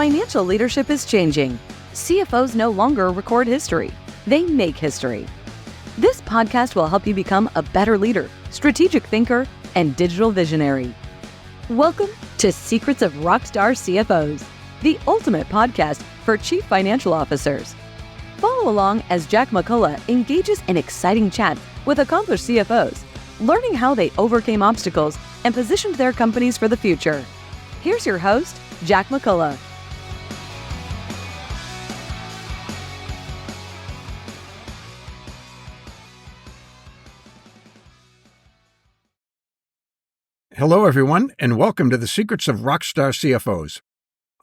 Financial leadership is changing. CFOs no longer record history. They make history. This podcast will help you become a better leader, strategic thinker, and digital visionary. Welcome to Secrets of Rockstar CFOs, the ultimate podcast for chief financial officers. Follow along as Jack McCullough engages in exciting chats with accomplished CFOs, learning how they overcame obstacles and positioned their companies for the future. Here's your host, Jack McCullough. Hello, everyone, and welcome to the Secrets of Rockstar CFOs.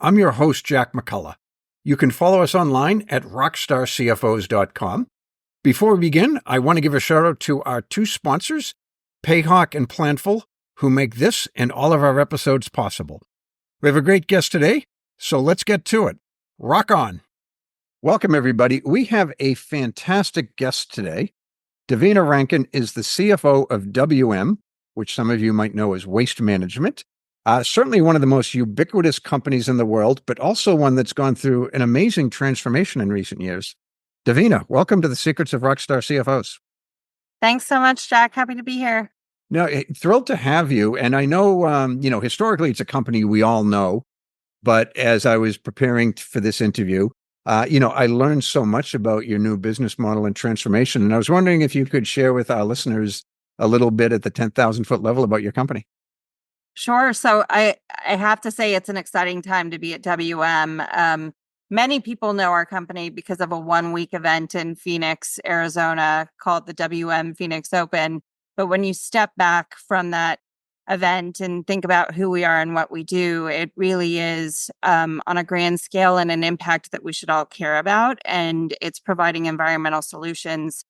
I'm your host, Jack McCullough. You can follow us online at rockstarcfos.com. Before we begin, I want to give a shout out to our two sponsors, Payhawk and Planful, who make this and all of our episodes possible. We have a great guest today, so let's get to it. Rock on. Welcome, everybody. We have a fantastic guest today. Devina Rankin is the CFO of WM, which some of you might know as Waste Management. Certainly one of the most ubiquitous companies in the world, but also one that's gone through an amazing transformation in recent years. Devina, welcome to the Secrets of Rockstar CFOs. Thanks so much, Jack. Happy to be here. No, thrilled to have you. And I know, historically it's a company we all know, but as I was preparing for this interview, I learned so much about your new business model and transformation. And I was wondering if you could share with our listeners a little bit at the 10,000 foot level about your company. Sure. So I have to say it's an exciting time to be at WM. Many people know our company because of a 1-week event in Phoenix, Arizona called the WM Phoenix Open. But when you step back from that event and think about who we are and what we do, it really is on a grand scale and an impact that we should all care about. And it's providing environmental solutions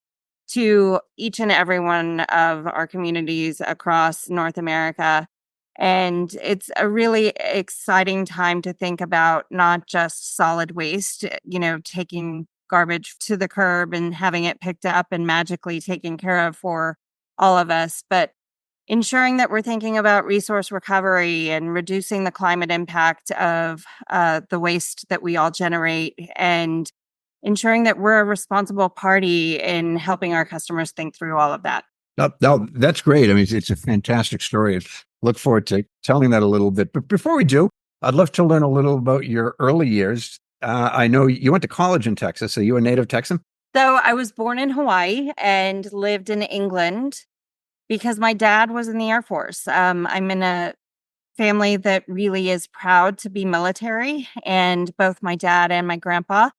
to each and every one of our communities across North America. And it's a really exciting time to think about not just solid waste, taking garbage to the curb and having it picked up and magically taken care of for all of us, but ensuring that we're thinking about resource recovery and reducing the climate impact of the waste that we all generate, and ensuring that we're a responsible party in helping our customers think through all of that. No, that's great. I mean, it's a fantastic story. I look forward to telling that a little bit. But before we do, I'd love to learn a little about your early years. I know you went to college in Texas. Are you a native Texan? So I was born in Hawaii and lived in England because my dad was in the Air Force. I'm in a family that really is proud to be military, and both my dad and my grandpa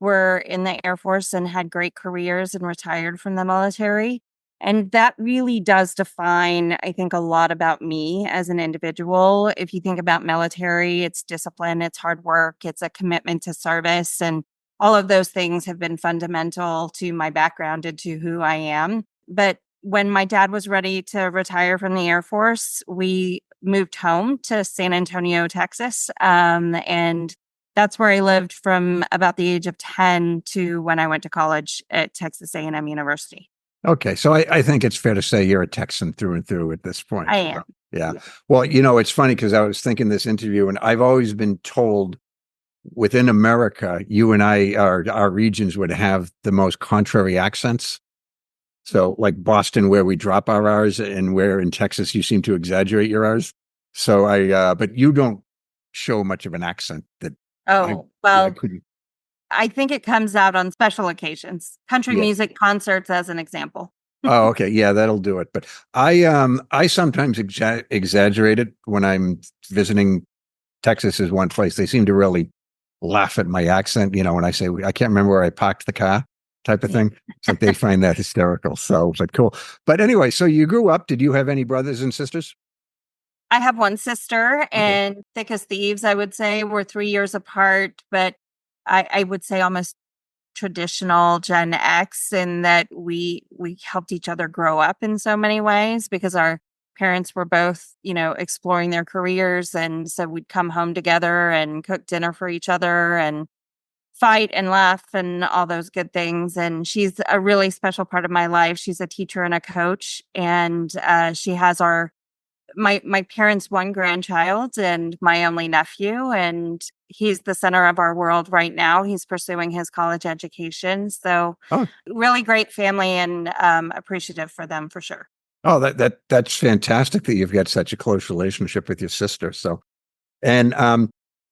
were in the Air Force and had great careers and retired from the military. And that really does define, I think, a lot about me as an individual. If you think about military, it's discipline, it's hard work, it's a commitment to service. And all of those things have been fundamental to my background and to who I am. But when my dad was ready to retire from the Air Force, we moved home to San Antonio, Texas. And that's where I lived from about the age of 10 to when I went to college at Texas A&M University. Okay. So I think it's fair to say you're a Texan through and through at this point. I am. Yeah. Well, it's funny because I was thinking this interview, and I've always been told within America, you and I, our regions would have the most contrary accents. So like Boston, where we drop our R's, and where in Texas, you seem to exaggerate your R's. So but you don't show much of an accent that. I think it comes out on special occasions, country music concerts as an example. Oh, okay. Yeah, that'll do it. But I sometimes exaggerate it when I'm visiting Texas is one place. They seem to really laugh at my accent, when I say, I can't remember where I parked the car type of thing. It's like they find that hysterical. So it's like, cool. But anyway, so you grew up. Did you have any brothers and sisters? I have one sister, and thick as thieves, I would say. We're 3 years apart, but I would say almost traditional Gen X in that we helped each other grow up in so many ways because our parents were both, exploring their careers. And so we'd come home together and cook dinner for each other and fight and laugh and all those good things. And she's a really special part of my life. She's a teacher and a coach, and she has my parents' one grandchild and my only nephew. And he's the center of our world right now. He's pursuing his college education. So Oh, really great family and appreciative for them for sure. oh, that's fantastic that you've got such a close relationship with your sister. So, and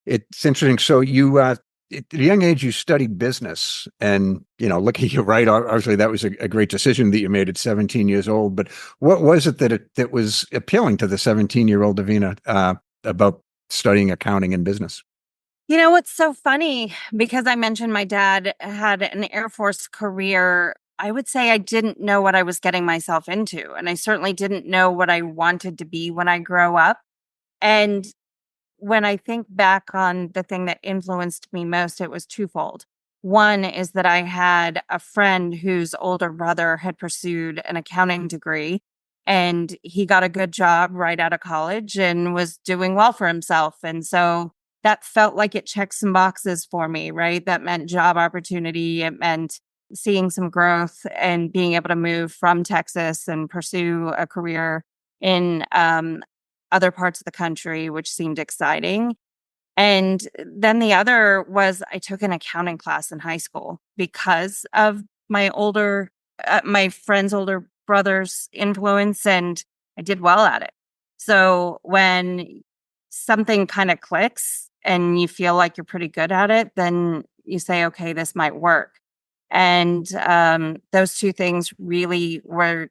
it's interesting. So you, at a young age, you studied business, and looking at you, right? Obviously, that was a great decision that you made at 17 years old. But what was it that was appealing to the 17-year-old Devina about studying accounting and business? You know, what's so funny, because I mentioned my dad had an Air Force career. I would say I didn't know what I was getting myself into. And I certainly didn't know what I wanted to be when I grow up. And when I think back on the thing that influenced me most, it was twofold. One is that I had a friend whose older brother had pursued an accounting degree, and he got a good job right out of college and was doing well for himself. And so that felt like it checked some boxes for me, right? That meant job opportunity. It meant seeing some growth and being able to move from Texas and pursue a career in other parts of the country, which seemed exciting. And then the other was I took an accounting class in high school because of my friend's older brother's influence, and I did well at it. So when something kind of clicks and you feel like you're pretty good at it, then you say, okay, this might work. And those two things really were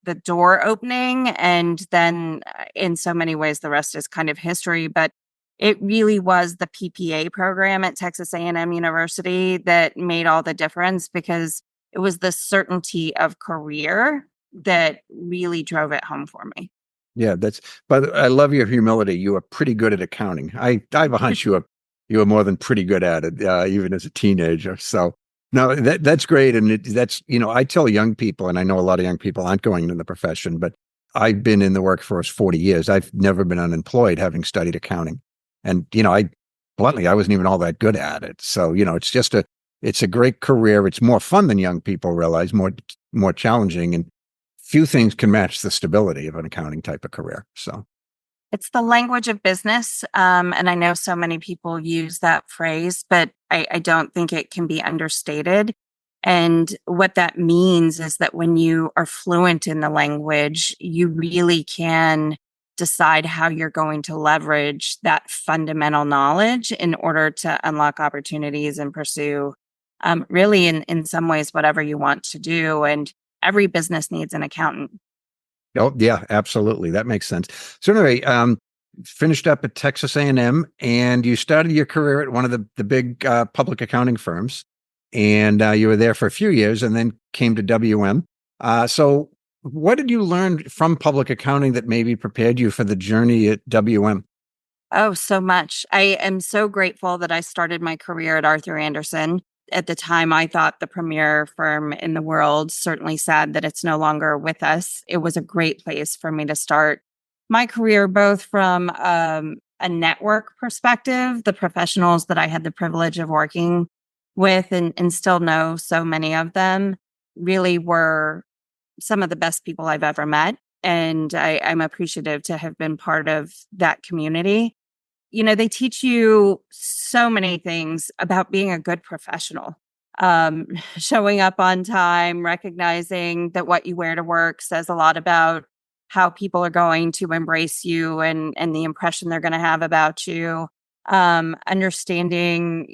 the door opening. And then in so many ways, the rest is kind of history. But it really was the PPA program at Texas A&M University that made all the difference, because it was the certainty of career that really drove it home for me. Yeah, but I love your humility. You are pretty good at accounting. I have a hunch you are more than pretty good at it, even as a teenager. So no, that's great. And I tell young people, and I know a lot of young people aren't going into the profession, but I've been in the workforce 40 years. I've never been unemployed having studied accounting. And, I wasn't even all that good at it. So, it's a great career. It's more fun than young people realize, more challenging. And few things can match the stability of an accounting type of career. So It's the language of business. And I know so many people use that phrase, but I don't think it can be understated. And what that means is that when you are fluent in the language, you really can decide how you're going to leverage that fundamental knowledge in order to unlock opportunities and pursue, really, in some ways, whatever you want to do. And every business needs an accountant. oh yeah, absolutely. That makes sense. So anyway, finished up at Texas A&M, and you started your career at one of the big public accounting firms, and you were there for a few years, and then came to WM. So what did you learn from public accounting that maybe prepared you for the journey at WM? Oh, so much. I am so grateful that I started my career at Arthur Andersen. At the time, I thought the premier firm in the world. Certainly sad that it's no longer with us. It was a great place for me to start my career, both from a network perspective, the professionals that I had the privilege of working with and still know so many of them really were some of the best people I've ever met. And I'm appreciative to have been part of that community. They teach you so many things about being a good professional. Showing up on time, recognizing that what you wear to work says a lot about how people are going to embrace you and the impression they're going to have about you. Understanding,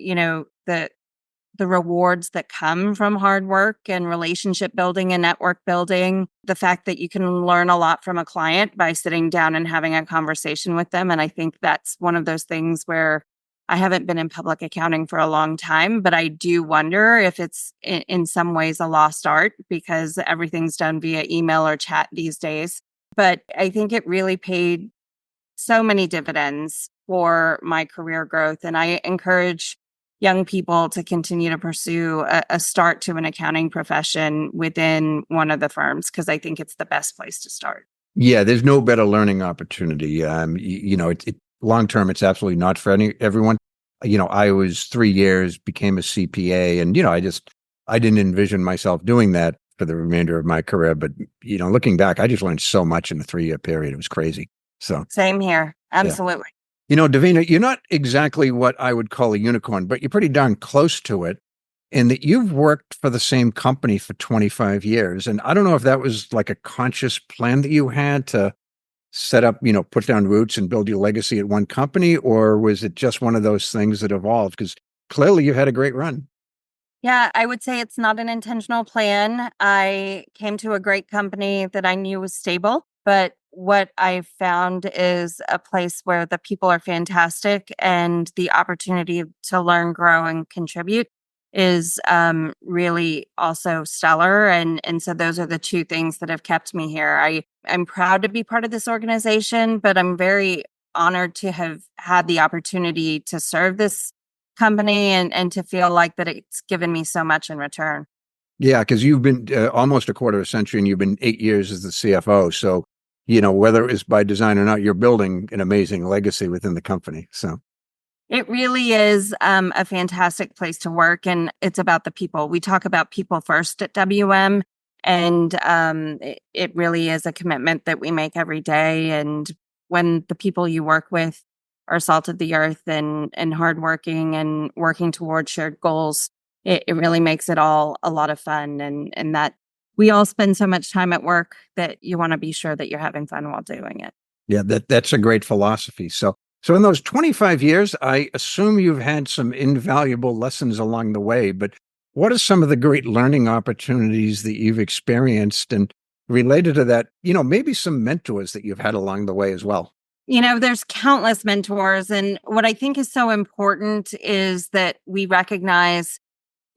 the rewards that come from hard work and relationship building and network building, the fact that you can learn a lot from a client by sitting down and having a conversation with them. And I think that's one of those things where I haven't been in public accounting for a long time, but I do wonder if it's in some ways a lost art, because everything's done via email or chat these days. But I think it really paid so many dividends for my career growth. And I encourage young people to continue to pursue a start to an accounting profession within one of the firms, because I think it's the best place to start. Yeah, there's no better learning opportunity. Long term, it's absolutely not for everyone. I was 3 years, became a CPA, and I didn't envision myself doing that for the remainder of my career. But looking back, I just learned so much in a 3-year period. It was crazy. So Same here. yeah. Absolutely. Devina, you're not exactly what I would call a unicorn, but you're pretty darn close to it in that you've worked for the same company for 25 years. And I don't know if that was like a conscious plan that you had to set up, put down roots and build your legacy at one company, or was it just one of those things that evolved? Because clearly you had a great run. Yeah, I would say it's not an intentional plan. I came to a great company that I knew was stable, but what I found is a place where the people are fantastic and the opportunity to learn, grow, and contribute is really also stellar. And so those are the two things that have kept me here. I'm proud to be part of this organization, but I'm very honored to have had the opportunity to serve this company and to feel like that it's given me so much in return. Yeah, because you've been almost a quarter of a century and you've been 8 years as the CFO. So, whether it's by design or not, you're building an amazing legacy within the company. So, It really is a fantastic place to work, and it's about the people. We talk about people first at WM, and it really is a commitment that we make every day. And when the people you work with are salt of the earth and hardworking and working towards shared goals, it really makes it all a lot of fun. And that we all spend so much time at work that you want to be sure that you're having fun while doing it. yeah, that's a great philosophy. So in those 25 years, I assume you've had some invaluable lessons along the way, but what are some of the great learning opportunities that you've experienced? And related to that, maybe some mentors that you've had along the way as well. There's countless mentors. And what I think is so important is that we recognize,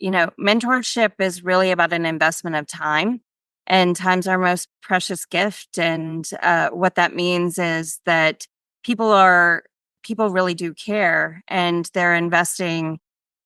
mentorship is really about an investment of time, and time's our most precious gift. And what that means is that people are, people really do care and they're investing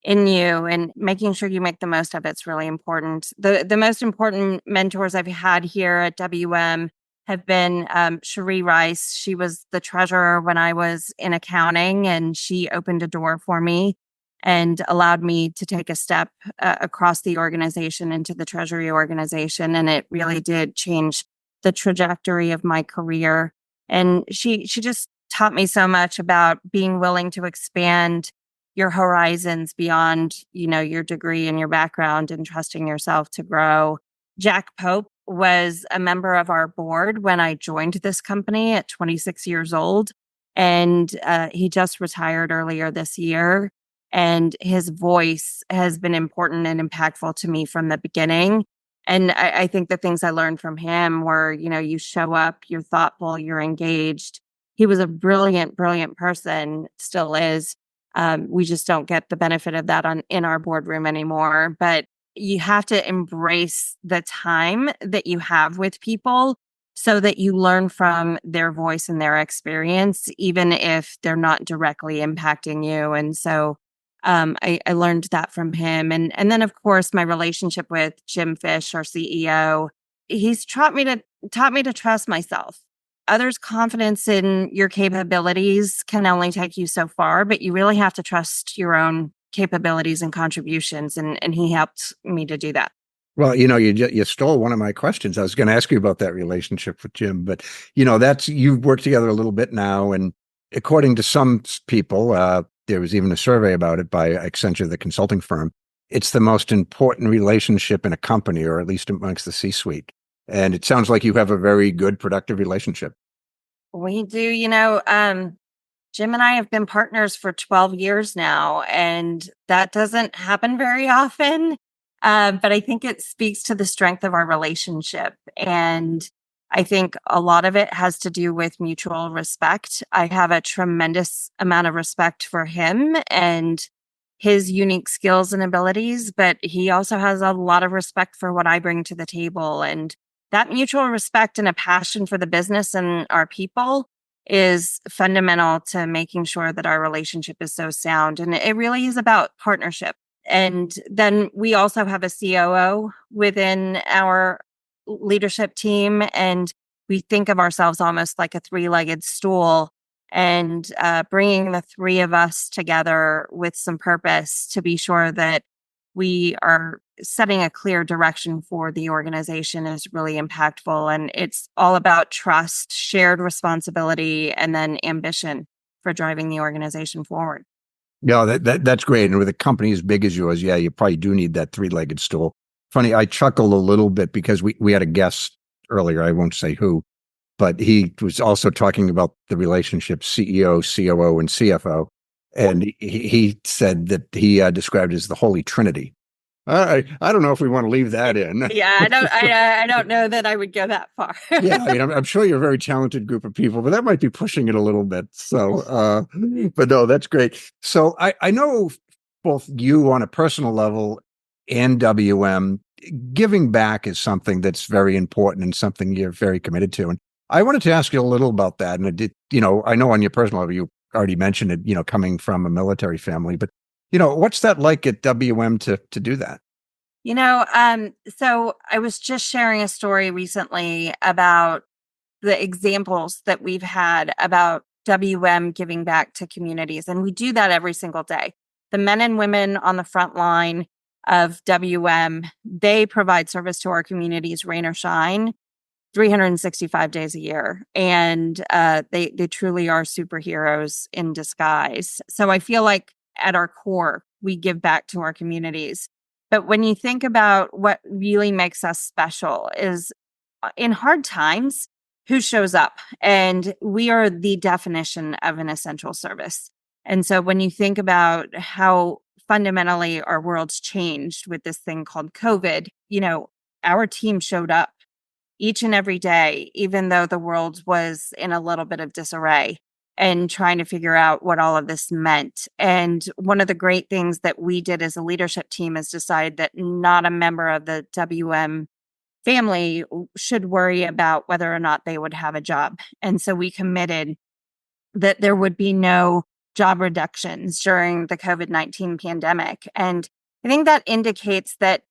in you, and making sure you make the most of it's really important. The most important mentors I've had here at WM have been Cherie Rice. She was the treasurer when I was in accounting, and she opened a door for me and allowed me to take a step across the organization into the treasury organization. And it really did change the trajectory of my career. And she just taught me so much about being willing to expand your horizons beyond, your degree and your background, and trusting yourself to grow. Jack Pope was a member of our board when I joined this company at 26 years old. And he just retired earlier this year. And his voice has been important and impactful to me from the beginning. And I think the things I learned from him were, you show up, you're thoughtful, you're engaged. He was a brilliant, brilliant person, still is. We just don't get the benefit of that in our boardroom anymore. But you have to embrace the time that you have with people so that you learn from their voice and their experience, even if they're not directly impacting you. And so I learned that from him. And then, of course, my relationship with Jim Fish, our CEO, he's taught me to trust myself. Others' confidence in your capabilities can only take you so far, but you really have to trust your own capabilities and contributions. And he helped me to do that. Well, you stole one of my questions. I was going to ask you about that relationship with Jim, but you've worked together a little bit now, and according to some people, there was even a survey about it by Accenture, the consulting firm. It's the most important relationship in a company, or at least amongst the C-suite. And it sounds like you have a very good, productive relationship. We do, Jim and I have been partners for 12 years now, and that doesn't happen very often. But I think it speaks to the strength of our relationship. And I think a lot of it has to do with mutual respect. I have a tremendous amount of respect for him and his unique skills and abilities, but he also has a lot of respect for what I bring to the table. And that mutual respect and a passion for the business and our people is fundamental to making sure that our relationship is so sound. And it really is about partnership. And then we also have a COO within our leadership team, and we think of ourselves almost like a three-legged stool, and bringing the three of us together with some purpose to be sure that we are setting a clear direction for the organization is really impactful. And it's all about trust, shared responsibility, and then ambition. for driving the organization forward. Yeah, that's great. And with a company as big as yours, yeah, you probably do need that three-legged stool. Funny, I chuckled a little bit because we had a guest earlier, I won't say who, but he was also talking about the relationship CEO, COO, and CFO. And he said that he described it as the Holy Trinity. I don't know if we want to leave that in. Yeah, I don't know that I would go that far. Yeah, I mean, I'm sure you're a very talented group of people, but that might be pushing it a little bit. So, but no, that's great. So I know both you on a personal level and WM, giving back is something that's very important and something you're very committed to. And I wanted to ask you a little about that. And I know on your personal level, you already mentioned it, coming from a military family, but, what's that like at WM to do that? So I was just sharing a story recently about the examples that we've had about WM giving back to communities. And we do that every single day. The men and women on the front line of WM, they provide service to our communities, rain or shine, 365 days a year. And they truly are superheroes in disguise. So I feel like at our core, we give back to our communities. But when you think about what really makes us special is in hard times, who shows up? And we are the definition of an essential service. And so when you think about how fundamentally our world's changed with this thing called COVID, our team showed up each and every day, even though the world was in a little bit of disarray and trying to figure out what all of this meant. And one of the great things that we did as a leadership team is decide that not a member of the WM family should worry about whether or not they would have a job. And so we committed that there would be no job reductions during the COVID-19 pandemic. And I think that indicates that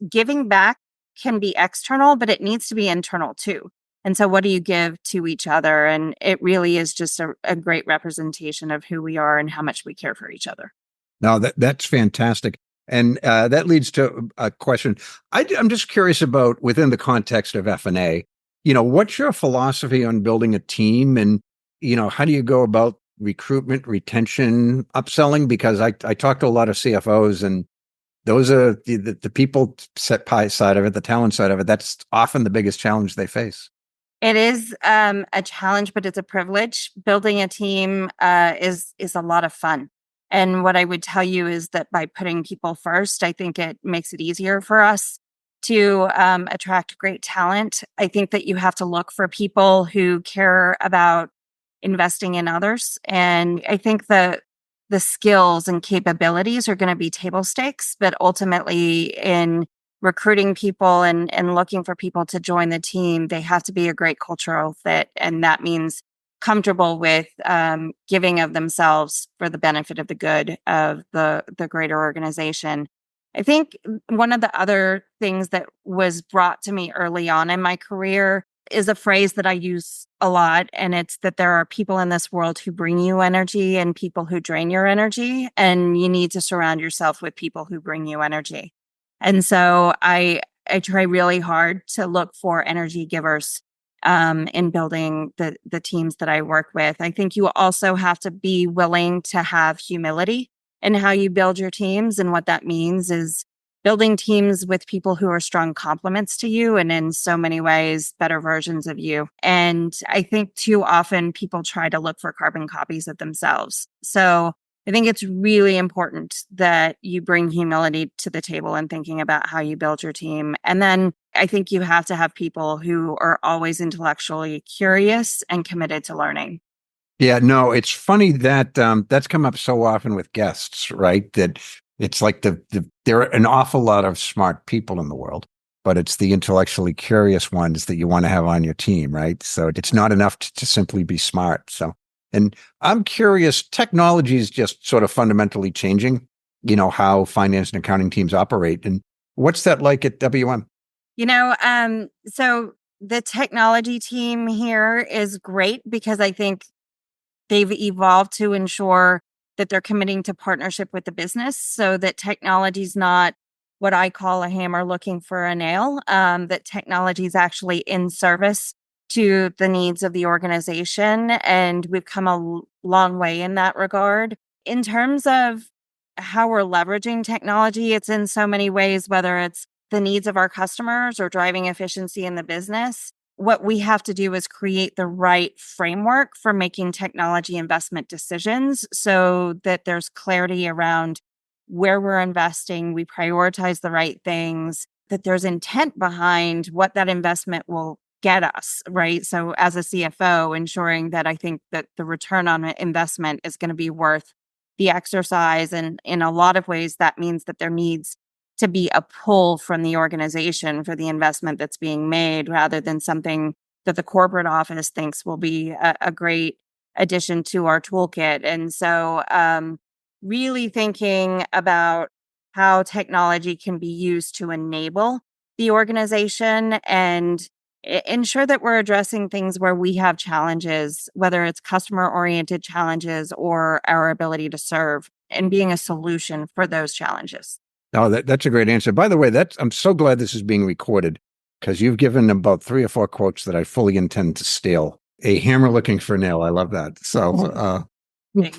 giving back can be external, but it needs to be internal too. And so what do you give to each other? And it really is just a great representation of who we are and how much we care for each other. No, that's fantastic. And that leads to a question. I'm just curious about within the context of F&A, what's your philosophy on building a team and, how do you go about recruitment, retention, upselling? Because I talk to a lot of CFOs and those are the people set pie side of it, the talent side of it. That's often the biggest challenge they face. It is a challenge, but it's a privilege. Building a team is a lot of fun. And what I would tell you is that by putting people first, I think it makes it easier for us to attract great talent. I think that you have to look for people who care about investing in others. And I think the skills and capabilities are going to be table stakes, but ultimately in recruiting people and looking for people to join the team, they have to be a great cultural fit. And that means comfortable with giving of themselves for the benefit of the good of the greater organization. I think one of the other things that was brought to me early on in my career is a phrase that I use a lot. And it's that there are people in this world who bring you energy and people who drain your energy. And you need to surround yourself with people who bring you energy. And so I try really hard to look for energy givers in building the teams that I work with. I think you also have to be willing to have humility in how you build your teams. And what that means is building teams with people who are strong complements to you and in so many ways better versions of you. And I think too often people try to look for carbon copies of themselves. So I think it's really important that you bring humility to the table in thinking about how you build your team. And then I think you have to have people who are always intellectually curious and committed to learning. Yeah, no, it's funny that that's come up so often with guests, right? That it's like there are an awful lot of smart people in the world, but it's the intellectually curious ones that you want to have on your team, right? So it's not enough to simply be smart. So, and I'm curious, technology is just sort of fundamentally changing, how finance and accounting teams operate. And what's that like at WM? So the technology team here is great because I think they've evolved to ensure that they're committing to partnership with the business so that technology is not what I call a hammer looking for a nail, that technology is actually in service to the needs of the organization. And we've come a long way in that regard. In terms of how we're leveraging technology, it's in so many ways, whether it's the needs of our customers or driving efficiency in the business. What we have to do is create the right framework for making technology investment decisions so that there's clarity around where we're investing, we prioritize the right things, that there's intent behind what that investment will get us, right? So as a CFO, ensuring that I think that the return on investment is going to be worth the exercise. And in a lot of ways, that means that there needs to be a pull from the organization for the investment that's being made rather than something that the corporate office thinks will be a great addition to our toolkit. And so really thinking about how technology can be used to enable the organization and ensure that we're addressing things where we have challenges, whether it's customer-oriented challenges or our ability to serve, and being a solution for those challenges. Oh, that's a great answer. By the way, I'm so glad this is being recorded because you've given about 3 or 4 quotes that I fully intend to steal. A hammer looking for a nail. I love that. So,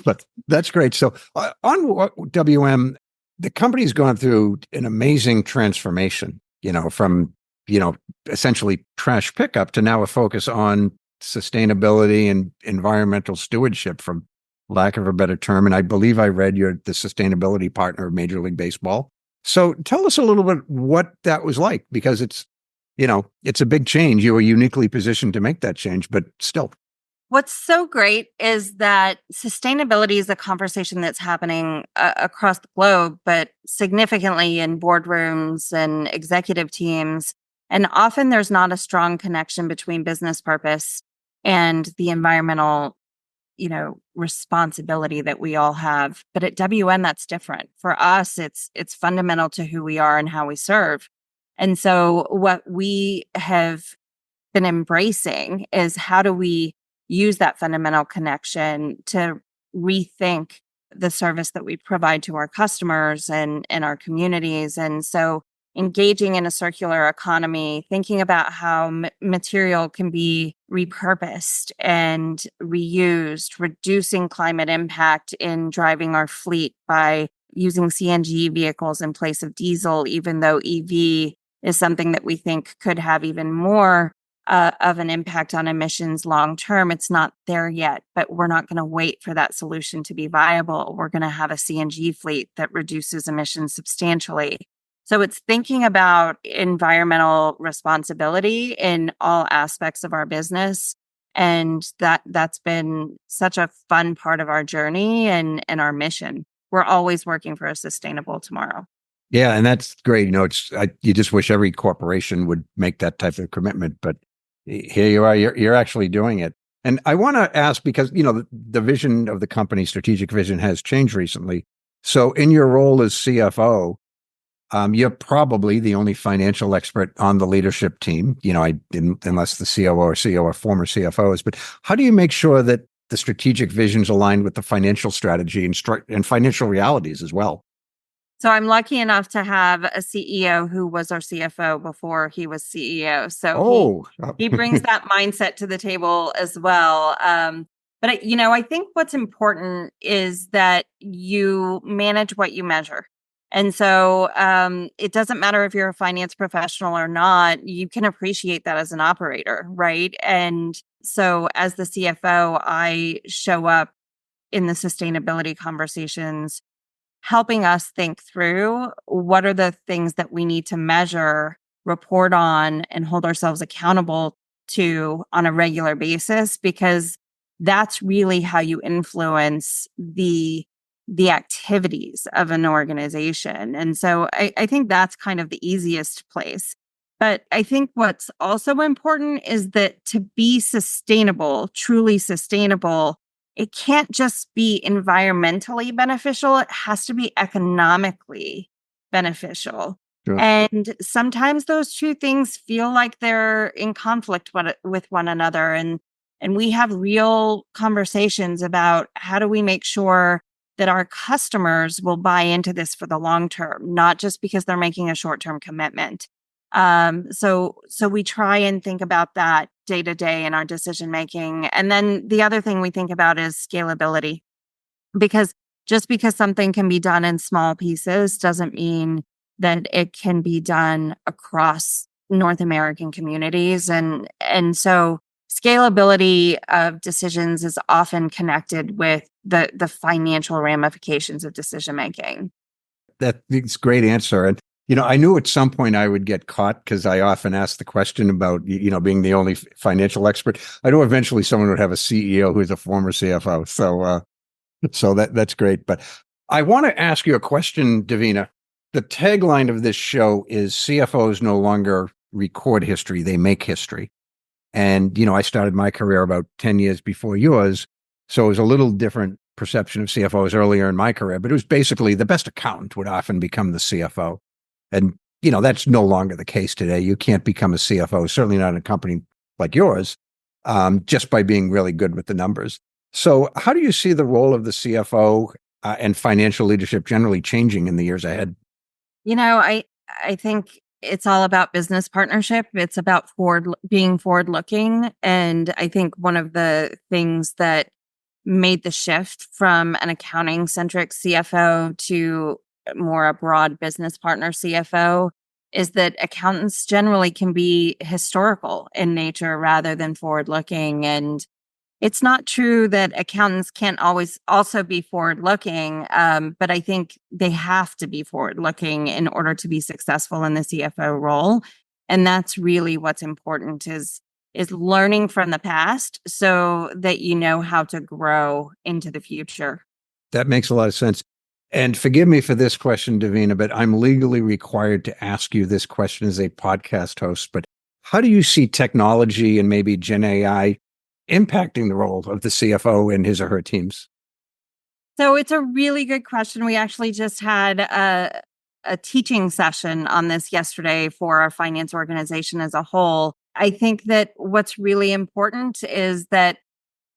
but that's great. So on WM, the company's gone through an amazing transformation, from, essentially trash pickup to now a focus on sustainability and environmental stewardship, from lack of a better term. And I believe I read you're the sustainability partner of Major League Baseball. So tell us a little bit what that was like, because it's a big change. You were uniquely positioned to make that change, but still. What's so great is that sustainability is a conversation that's happening across the globe, but significantly in boardrooms and executive teams. And often there's not a strong connection between business purpose and the environmental, responsibility that we all have. But at WM, that's different. For us, it's fundamental to who we are and how we serve. And so what we have been embracing is, how do we use that fundamental connection to rethink the service that we provide to our customers and our communities. And so engaging in a circular economy, thinking about how material can be repurposed and reused, reducing climate impact in driving our fleet by using CNG vehicles in place of diesel, even though EV is something that we think could have even more of an impact on emissions long term. It's not there yet, but we're not going to wait for that solution to be viable. We're going to have a CNG fleet that reduces emissions substantially. So it's thinking about environmental responsibility in all aspects of our business. And that's been such a fun part of our journey and our mission. We're always working for a sustainable tomorrow. Yeah, and that's great. You just wish every corporation would make that type of commitment, but here you are, you're actually doing it. And I want to ask, because, the vision of the company, strategic vision, has changed recently. So in your role as CFO, you're probably the only financial expert on the leadership team, unless the COO or CEO are former CFOs. But how do you make sure that the strategic vision's aligned with the financial strategy and financial realities as well? So I'm lucky enough to have a CEO who was our CFO before he was CEO. So he brings that mindset to the table as well. But I think what's important is that you manage what you measure. And so it doesn't matter if you're a finance professional or not, you can appreciate that as an operator, right? And so as the CFO, I show up in the sustainability conversations, helping us think through what are the things that we need to measure, report on, and hold ourselves accountable to on a regular basis, because that's really how you influence the activities of an organization. And so I think that's kind of the easiest place. But I think what's also important is that to be sustainable, truly sustainable, it can't just be environmentally beneficial. It has to be economically beneficial. Sure. And sometimes those two things feel like they're in conflict with one another. And we have real conversations about how do we make sure that our customers will buy into this for the long term, not just because they're making a short-term commitment. So we try and think about that day to day in our decision making. And then the other thing we think about is scalability, because just because something can be done in small pieces doesn't mean that it can be done across North American communities. And so scalability of decisions is often connected with the financial ramifications of decision making. That's a great answer. And, I knew at some point I would get caught because I often ask the question about, being the only financial expert. I know eventually someone would have a CEO who's a former CFO. So that's great. But I want to ask you a question, Devina. The tagline of this show is CFOs no longer record history, they make history. And, I started my career about 10 years before yours. So it was a little different perception of CFOs earlier in my career, but it was basically the best accountant would often become the CFO. And, that's no longer the case today. You can't become a CFO, certainly not in a company like yours, just by being really good with the numbers. So how do you see the role of the CFO and financial leadership generally changing in the years ahead? I think it's all about business partnership. It's about being forward looking. And I think one of the things that made the shift from an accounting centric CFO to more a broad business partner CFO is that accountants generally can be historical in nature rather than forward looking. And it's not true that accountants can't always also be forward looking, but I think they have to be forward looking in order to be successful in the CFO role. And that's really what's important is learning from the past so that you know how to grow into the future. That makes a lot of sense. And forgive me for this question, Devina, but I'm legally required to ask you this question as a podcast host. But how do you see technology and maybe Gen AI impacting the role of the CFO and his or her teams? So it's a really good question. We actually just had a teaching session on this yesterday for our finance organization as a whole. I think that what's really important is that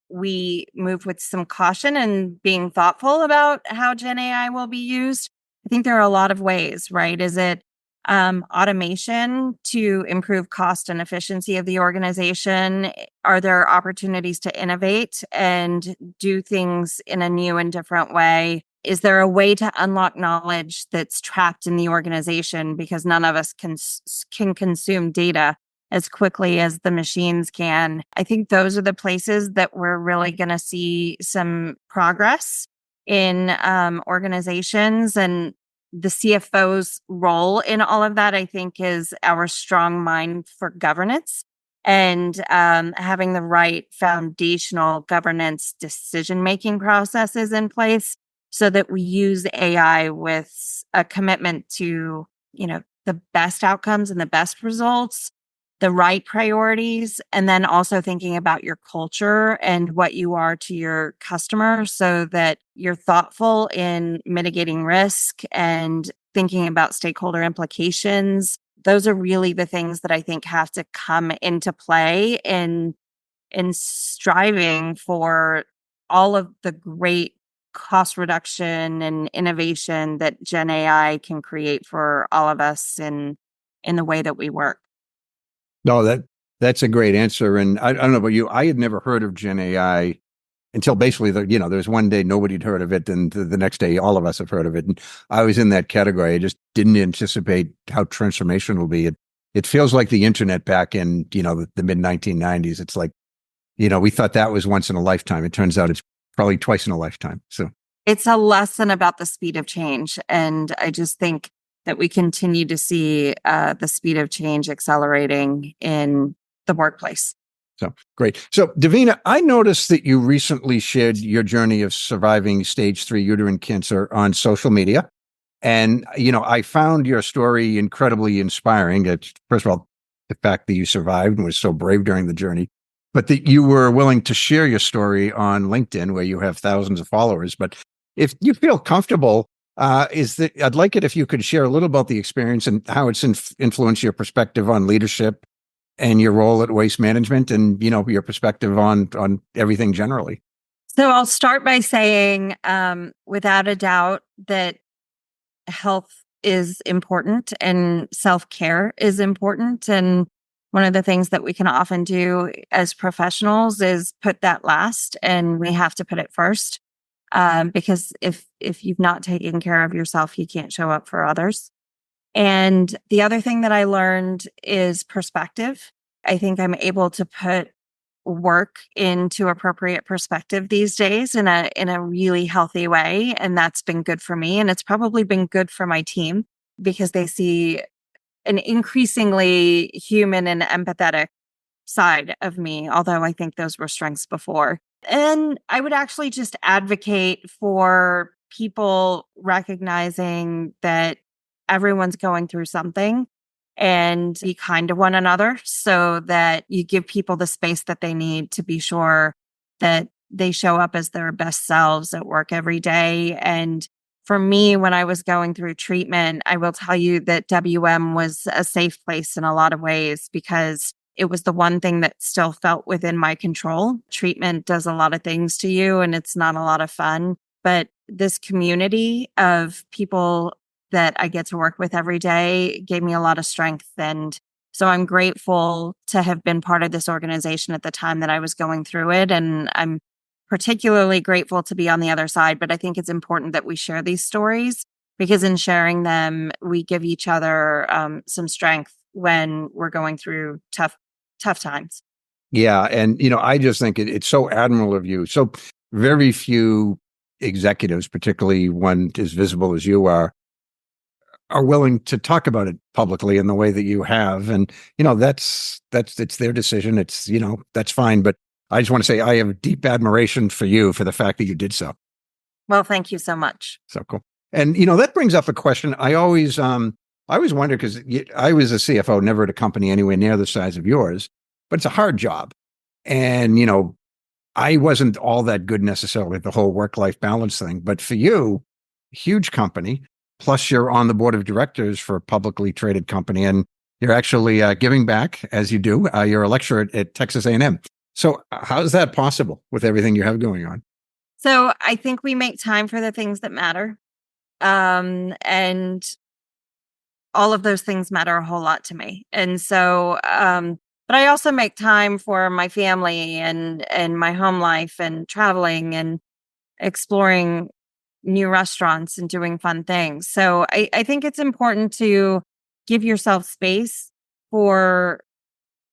we move with some caution and being thoughtful about how Gen AI will be used. I think there are a lot of ways, right? Is it automation to improve cost and efficiency of the organization? Are there opportunities to innovate and do things in a new and different way? Is there a way to unlock knowledge that's trapped in the organization because none of us can consume data as quickly as the machines can? I think those are the places that we're really going to see some progress in organizations. And the CFO's role in all of that, I think, is our strong mind for governance and having the right foundational governance decision-making processes in place so that we use AI with a commitment to, the best outcomes and the best results, the right priorities, and then also thinking about your culture and what you are to your customer so that you're thoughtful in mitigating risk and thinking about stakeholder implications. Those are really the things that I think have to come into play in striving for all of the great cost reduction and innovation that Gen AI can create for all of us in the way that we work. No, that's a great answer. And I don't know about you, I had never heard of Gen AI until basically there's one day nobody had heard of it, and the next day all of us have heard of it. And I was in that category. I just didn't anticipate how transformational it will be. It feels like the internet back in the mid 1990s. It's like we thought that was once in a lifetime. It turns out it's probably twice in a lifetime. So it's a lesson about the speed of change, and I just think that we continue to see the speed of change accelerating in the workplace. So great. So Devina, I noticed that you recently shared your journey of surviving stage 3 uterine cancer on social media. And, I found your story incredibly inspiring. First of all, the fact that you survived and was so brave during the journey, but that you were willing to share your story on LinkedIn where you have thousands of followers. But if you feel comfortable, I'd like it if you could share a little about the experience and how it's influenced your perspective on leadership and your role at Waste Management and, your perspective on everything generally. So I'll start by saying, without a doubt, that health is important and self-care is important. And one of the things that we can often do as professionals is put that last, and we have to put it first. Because if you've not taken care of yourself, you can't show up for others. And the other thing that I learned is perspective. I think I'm able to put work into appropriate perspective these days in a really healthy way, and that's been good for me, and it's probably been good for my team because they see an increasingly human and empathetic side of me, although I think those were strengths before. And I would actually just advocate for people recognizing that everyone's going through something and be kind to one another so that you give people the space that they need to be sure that they show up as their best selves at work every day. And for me, when I was going through treatment, I will tell you that WM was a safe place in a lot of ways because it was the one thing that still felt within my control. Treatment does a lot of things to you and it's not a lot of fun. But this community of people that I get to work with every day gave me a lot of strength. And so I'm grateful to have been part of this organization at the time that I was going through it. And I'm particularly grateful to be on the other side. But I think it's important that we share these stories because in sharing them, we give each other some strength when we're going through tough times. Yeah. And, I just think it's so admirable of you. So very few executives, particularly one as visible as you are willing to talk about it publicly in the way that you have. And, that's it's their decision. It's, that's fine. But I just want to say I have deep admiration for you for the fact that you did so. Well, thank you so much. So cool. And, that brings up a question. I always wonder, because I was a CFO, never at a company anywhere near the size of yours, but it's a hard job. And, I wasn't all that good necessarily at the whole work-life balance thing. But for you, huge company, plus you're on the board of directors for a publicly traded company, and you're actually giving back as you do. You're a lecturer at Texas A&M. So how is that possible with everything you have going on? So I think we make time for the things that matter. And all of those things matter a whole lot to me. And so, but I also make time for my family and my home life and traveling and exploring new restaurants and doing fun things. So I think it's important to give yourself space for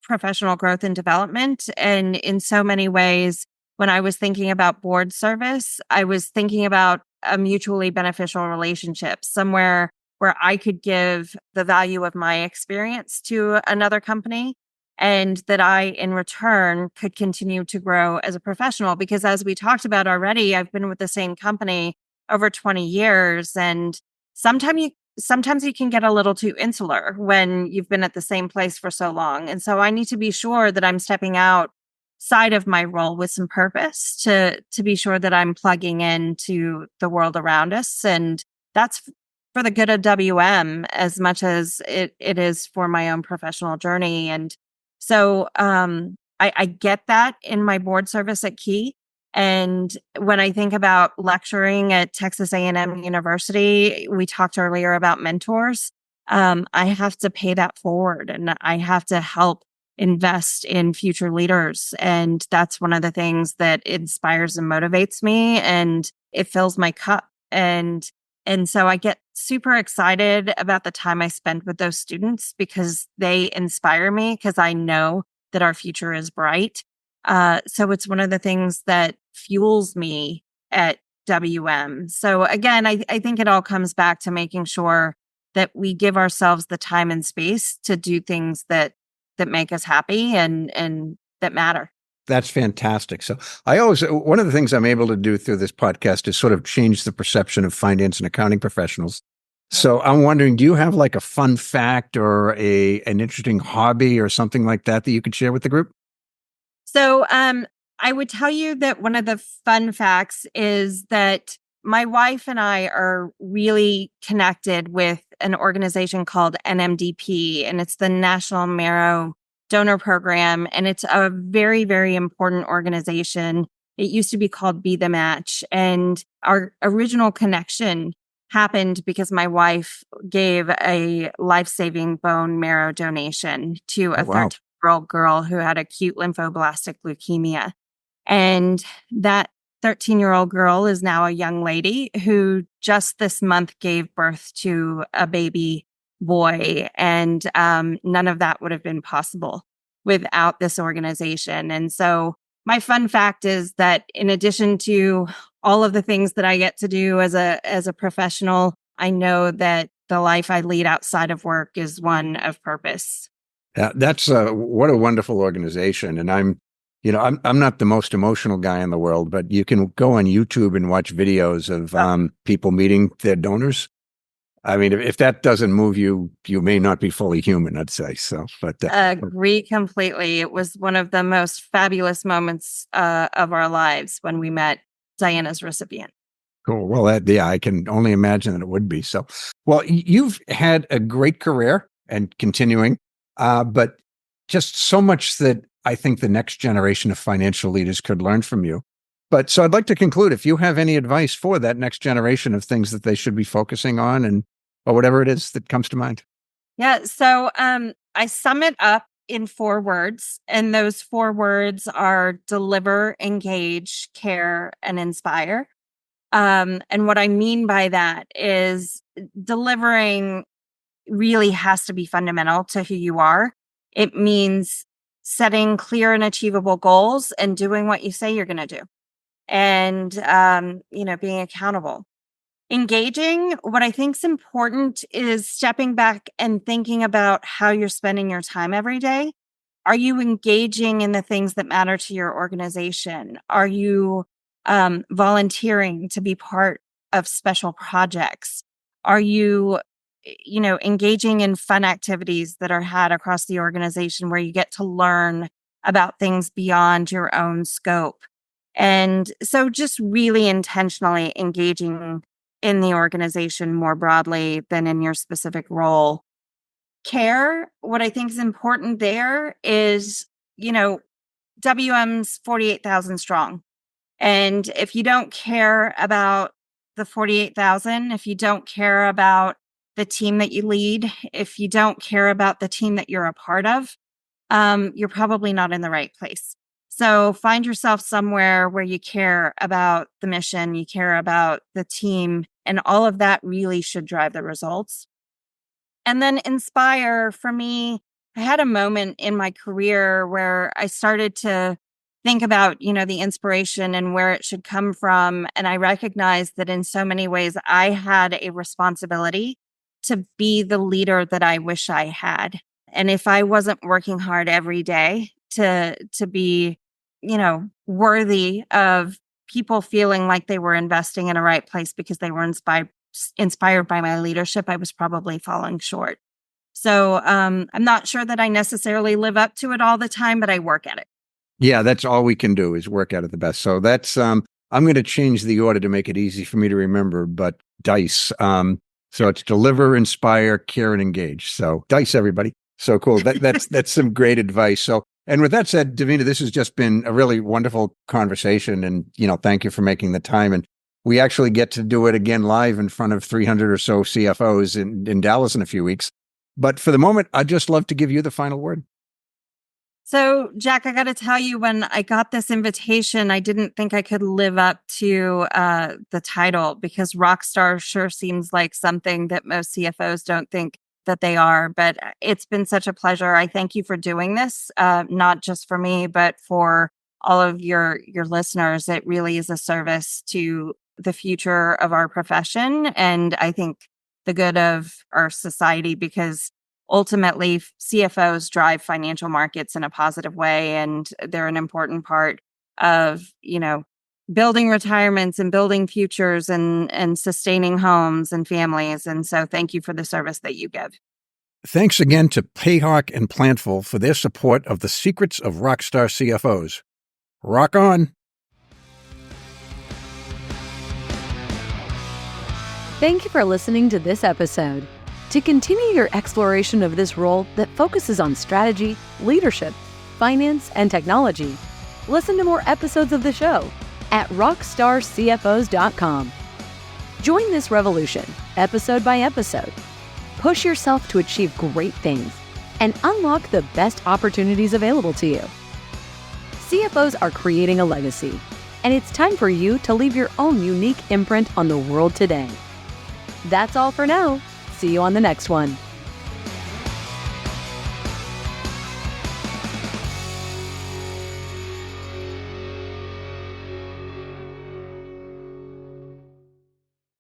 professional growth and development. And in so many ways, when I was thinking about board service, I was thinking about a mutually beneficial relationship, somewhere where I could give the value of my experience to another company and that I, in return, could continue to grow as a professional. Because as we talked about already, I've been with the same company over 20 years. And sometimes you can get a little too insular when you've been at the same place for so long. And so I need to be sure that I'm stepping outside of my role with some purpose to be sure that I'm plugging into the world around us. And that's for the good of WM as much as it is for my own professional journey. And so I get that in my board service at Key. And when I think about lecturing at Texas A&M University, we talked earlier about mentors. I have to pay that forward and I have to help invest in future leaders. And that's one of the things that inspires and motivates me and it fills my cup. And so I get super excited about the time I spend with those students because they inspire me because I know that our future is bright. So it's one of the things that fuels me at WM. So again, I think it all comes back to making sure that we give ourselves the time and space to do things that make us happy and that matter. That's fantastic. So one of the things I'm able to do through this podcast is sort of change the perception of finance and accounting professionals. So I'm wondering, do you have like a fun fact or an interesting hobby or something like that you could share with the group? So I would tell you that one of the fun facts is that my wife and I are really connected with an organization called NMDP, and it's the National Marrow Donor Program. And it's a very, very important organization. It used to be called Be the Match. And our original connection happened because my wife gave a life-saving bone marrow donation to a 13-year-old girl who had acute lymphoblastic leukemia. And that 13-year-old girl is now a young lady who just this month gave birth to a baby boy. And none of that would have been possible without this organization. And so my fun fact is that in addition to all of the things that I get to do as a professional, I know that the life I lead outside of work is one of purpose. That's what a wonderful organization. And I'm not the most emotional guy in the world, but you can go on YouTube and watch videos of people meeting their donors. I mean, if that doesn't move you, you may not be fully human, I'd say. So, but agree completely. It was one of the most fabulous moments of our lives when we met Diana's recipient. Cool. Well, I can only imagine that it would be. So, well, you've had a great career and continuing, but just so much that I think the next generation of financial leaders could learn from you. But so I'd like to conclude, if you have any advice for that next generation of things that they should be focusing on or whatever it is that comes to mind. Yeah. So I sum it up in 4 words, and those 4 words are deliver, engage, care, and inspire. And what I mean by that is delivering really has to be fundamental to who you are. It means setting clear and achievable goals and doing what you say you're going to do. And, being accountable. Engaging, what I think is important is stepping back and thinking about how you're spending your time every day. Are you engaging in the things that matter to your organization? Are you volunteering to be part of special projects? Are you, engaging in fun activities that are had across the organization where you get to learn about things beyond your own scope? And so just really intentionally engaging in the organization more broadly than in your specific role. Care, what I think is important there is, WM's 48,000 strong. And if you don't care about the 48,000, if you don't care about the team that you lead, if you don't care about the team that you're a part of, you're probably not in the right place. So find yourself somewhere where you care about the mission, you care about the team, and all of that really should drive the results. And then inspire, for me, I had a moment in my career where I started to think about, the inspiration and where it should come from. And I recognized that in so many ways, I had a responsibility to be the leader that I wish I had. And if I wasn't working hard every day to be, worthy of people feeling like they were investing in a right place because they were inspired by my leadership, I was probably falling short. So I'm not sure that I necessarily live up to it all the time, but I work at it. Yeah, that's all we can do is work at it the best. So that's I'm going to change the order to make it easy for me to remember, but DICE. So it's deliver, inspire, care, and engage. So DICE, everybody. So cool. That's some great advice. So, and with that said, Devina, this has just been a really wonderful conversation, and thank you for making the time. And we actually get to do it again live in front of 300 or so CFOs in Dallas in a few weeks. But for the moment, I'd just love to give you the final word. So, Jack, I got to tell you, when I got this invitation, I didn't think I could live up to the title, because rockstar sure seems like something that most CFOs don't think that they are. But it's been such a pleasure. I thank you for doing this, not just for me, but for all of your listeners. It really is a service to the future of our profession, and I think the good of our society, because ultimately, CFOs drive financial markets in a positive way, and they're an important part of, building retirements and building futures and sustaining homes and families. And so thank you for the service that you give. Thanks again to Payhawk and Plantful for their support of the Secrets of Rockstar CFOs. Rock on! Thank you for listening to this episode. To continue your exploration of this role that focuses on strategy, leadership, finance, and technology, listen to more episodes of the show at rockstarcfos.com. Join this revolution, episode by episode. Push yourself to achieve great things and unlock the best opportunities available to you. CFOs are creating a legacy, and it's time for you to leave your own unique imprint on the world today. That's all for now. See you on the next one.